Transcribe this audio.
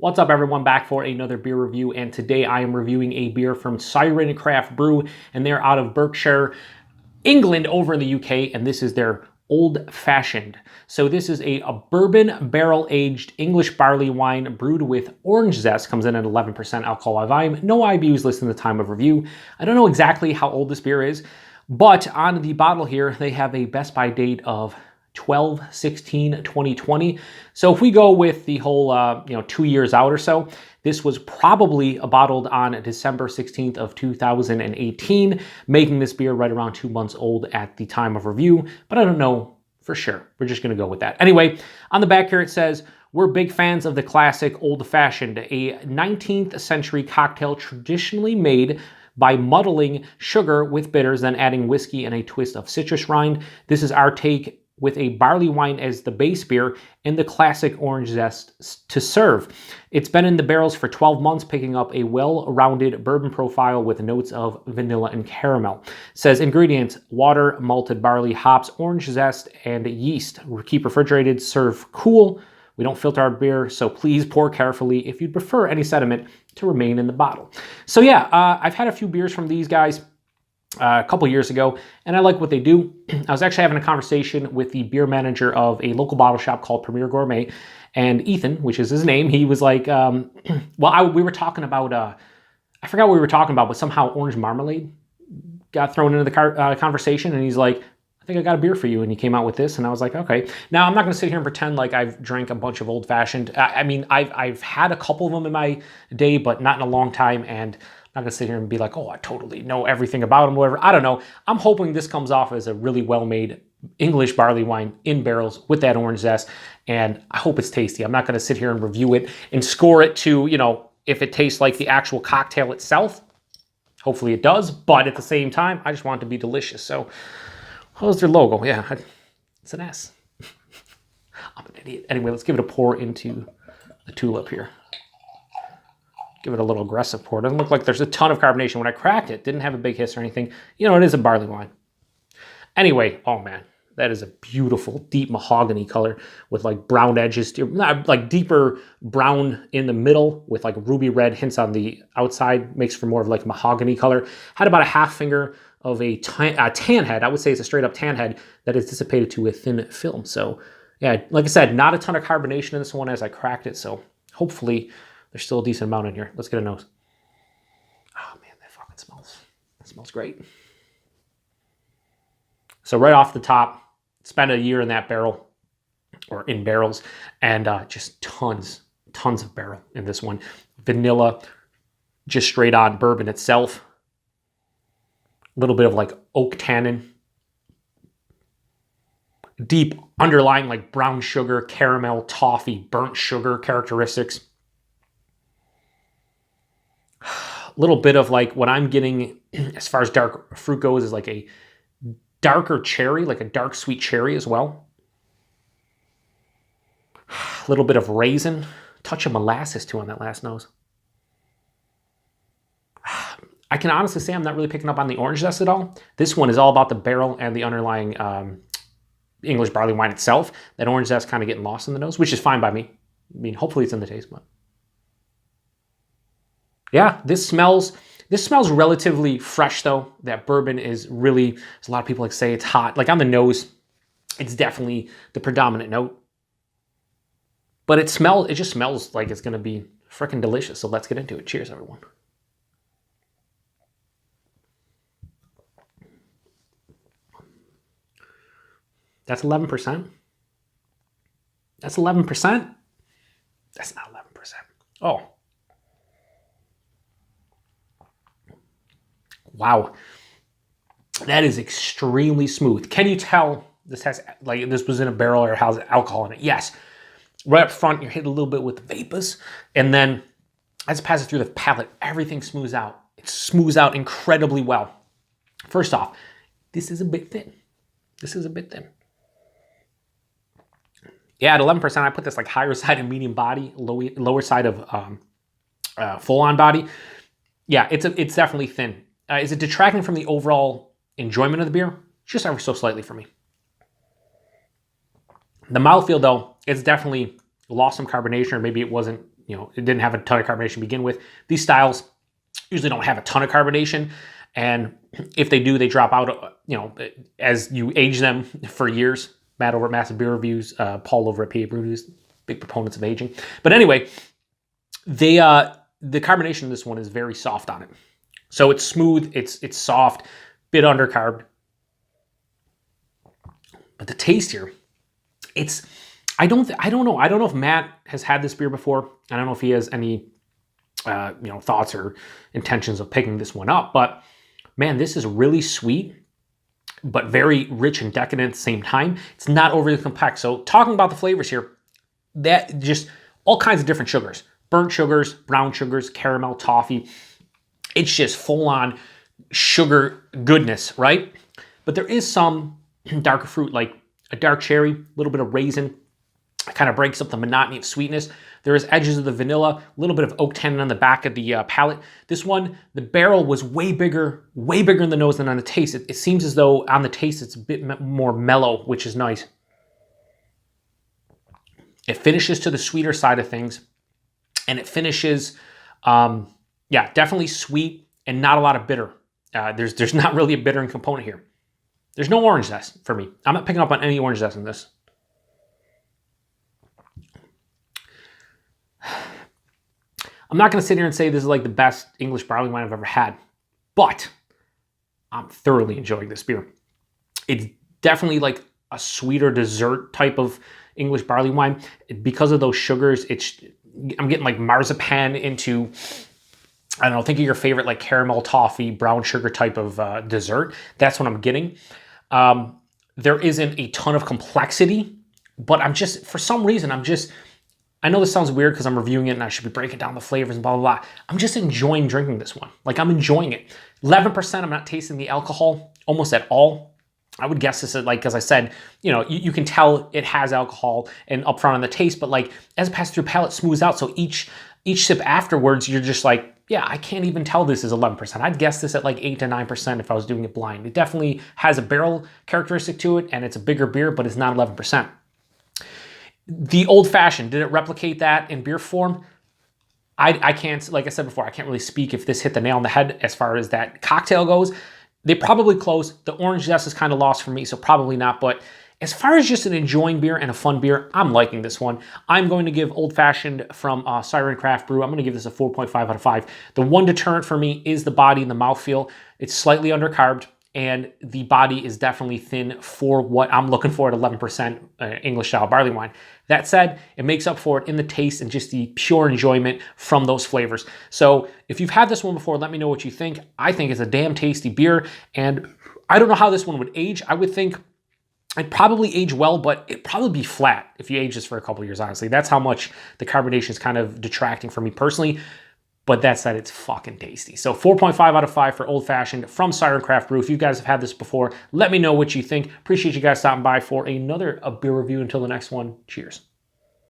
What's up, everyone? Back for another beer review, and today I am reviewing a beer from Siren Craft Brew, and they're out of Berkshire, England, over in the UK, and this is their Old Fashioned. So this is a bourbon barrel-aged English barley wine brewed with orange zest. Comes in at 11% alcohol by volume. No IBUs listed at the time of review. I don't know exactly how old this beer is, but on the bottle here, they have a best by date of 12/16/2020. So if we go with the whole 2 years out or so, this was probably bottled on December 16th of 2018, making this beer right around 2 months old at the time of review, but I don't know for sure. We're just going to go with that. Anyway, on the back here it says, "We're big fans of the classic Old Fashioned, a 19th century cocktail traditionally made by muddling sugar with bitters, then adding whiskey and a twist of citrus rind. This is our take with a barley wine as the base beer and the classic orange zest to serve. It's been in the barrels for 12 months, picking up a well-rounded bourbon profile with notes of vanilla and caramel." It says ingredients: water, malted barley, hops, orange zest, and yeast. Keep refrigerated, serve cool. We don't filter our beer, so please pour carefully if you'd prefer any sediment to remain in the bottle. So yeah, I've had a few beers from these guys a couple years ago, and I like what they do. I was actually having a conversation with the beer manager of a local bottle shop called Premier Gourmet, and Ethan, which is his name, he was like, we were talking about, I forgot what we were talking about, but somehow orange marmalade got thrown into the conversation, and he's like, "I think I got a beer for you," and he came out with this, and I was like, okay. Now, I'm not going to sit here and pretend like I've drank a bunch of old-fashioned. I mean, I've had a couple of them in my day, but not in a long time, and I'm not going to sit here and be like, oh, I totally know everything about them, whatever. I don't know. I'm hoping this comes off as a really well-made English barley wine in barrels with that orange zest, and I hope it's tasty. I'm not going to sit here and review it and score it to, if it tastes like the actual cocktail itself. Hopefully it does, but at the same time, I just want it to be delicious. So, how's their logo? Yeah, it's an S. I'm an idiot. Anyway, let's give it a pour into the tulip here. Give it a little aggressive pour. It doesn't look like there's a ton of carbonation. When I cracked it, didn't have a big hiss or anything. It is a barley wine. Anyway, oh man, that is a beautiful, deep mahogany color with like brown edges, like deeper brown in the middle with like ruby red hints on the outside. Makes for more of like mahogany color. Had about a half finger of a tan head. I would say it's a straight up tan head that is dissipated to a thin film. So yeah, like I said, not a ton of carbonation in this one as I cracked it. So hopefully there's still a decent amount in here. Let's get a nose. Oh man, that fucking smells. That smells great. So right off the top, spent a year in that barrel, or in barrels, and just tons of barrel in this one. Vanilla, just straight on bourbon itself. A little bit of like oak tannin. Deep underlying like brown sugar, caramel, toffee, burnt sugar characteristics. Little bit of like what I'm getting as far as dark fruit goes is like a darker cherry, like a dark sweet cherry as well. A little bit of raisin, touch of molasses too on that last nose. I can honestly say I'm not really picking up on the orange zest at all. This one is all about the barrel and the underlying English barley wine itself. That orange zest kind of getting lost in the nose, which is fine by me. I mean, hopefully it's in the taste bud. Yeah, this smells relatively fresh though. That bourbon is really, as a lot of people like say, it's hot. Like on the nose, it's definitely the predominant note. But it just smells like it's gonna be freaking delicious. So let's get into it. Cheers, everyone. That's 11%. That's 11%. That's not 11%. Oh. Wow, that is extremely smooth. Can you tell this was in a barrel or has alcohol in it? Yes. Right up front, you're hitting a little bit with the vapors, and then as it passes through the palate, everything smooths out. It smooths out incredibly well. First off, this is a bit thin. This is a bit thin. Yeah, at 11%, I put this like higher side of medium body, lower side of full-on body. Yeah, it's definitely thin. Is it detracting from the overall enjoyment of the beer? Just ever so slightly for me. The mouthfeel, though, it's definitely lost some carbonation, or maybe it wasn't you know, it didn't have a ton of carbonation to begin with. These styles usually don't have a ton of carbonation, and if they do, they drop out, you know, as you age them for years. Matt over at Massive Beer Reviews, Paul over at PaTroll, big proponents of aging. But anyway, the carbonation of this one is very soft on it. So it's smooth, it's soft, bit undercarbed. But the taste here, it's, I don't know if Matt has had this beer before. I don't know if he has any you know, thoughts or intentions of picking this one up, but man, this is really sweet, but very rich and decadent at the same time. It's not overly complex. So talking about the flavors here, that just all kinds of different sugars, burnt sugars, brown sugars, caramel, toffee. It's just full on sugar goodness, right? But there is some darker fruit, like a dark cherry, a little bit of raisin. It kind of breaks up the monotony of sweetness. There is edges of the vanilla, a little bit of oak tannin on the back of the palate. This one, the barrel was way bigger in the nose than on the taste. It seems as though on the taste it's a bit more mellow, which is nice. It finishes to the sweeter side of things, and it finishes, yeah, definitely sweet and not a lot of bitter. There's not really a bittering component here. There's no orange zest for me. I'm not picking up on any orange zest in this. I'm not going to sit here and say this is like the best English barley wine I've ever had, but I'm thoroughly enjoying this beer. It's definitely like a sweeter dessert type of English barley wine. Because of those sugars, I'm getting like marzipan into, I don't know, think of your favorite like caramel, toffee, brown sugar type of dessert. That's what I'm getting. There isn't a ton of complexity, but I'm just, for some reason, I know this sounds weird because I'm reviewing it and I should be breaking down the flavors and blah, blah, blah. I'm just enjoying drinking this one. Like, I'm enjoying it. 11%, I'm not tasting the alcohol almost at all. I would guess this is like, as I said, you know, you can tell it has alcohol and upfront on the taste, but like as it passes through palate, smooths out. So each sip afterwards, you're just like, yeah, I can't even tell this is 11%. I'd guess this at like 8 to 9% if I was doing it blind. It definitely has a barrel characteristic to it, and it's a bigger beer, but it's not 11%. The old fashioned, did it replicate that in beer form? I can't, like I said before, I can't really speak if this hit the nail on the head as far as that cocktail goes. They probably close. The orange zest is kind of lost for me, so probably not. But as far as just an enjoying beer and a fun beer, I'm liking this one. I'm going to give Old Fashioned from Siren Craft Brew, I'm going to give this a 4.5 out of 5. The one deterrent for me is the body and the mouthfeel. It's slightly undercarbed, and the body is definitely thin for what I'm looking for at 11% English style barley wine. That said, it makes up for it in the taste and just the pure enjoyment from those flavors. So if you've had this one before, let me know what you think. I think it's a damn tasty beer, and I don't know how this one would age. I would think it'd probably age well, but it'd probably be flat if you age this for a couple years, honestly. That's how much the carbonation is kind of detracting for me personally. But that said, it's fucking tasty. So 4.5 out of 5 for Old Fashioned from Siren Craft Brew. If you guys have had this before, let me know what you think. Appreciate you guys stopping by for another beer review. Until the next one, cheers.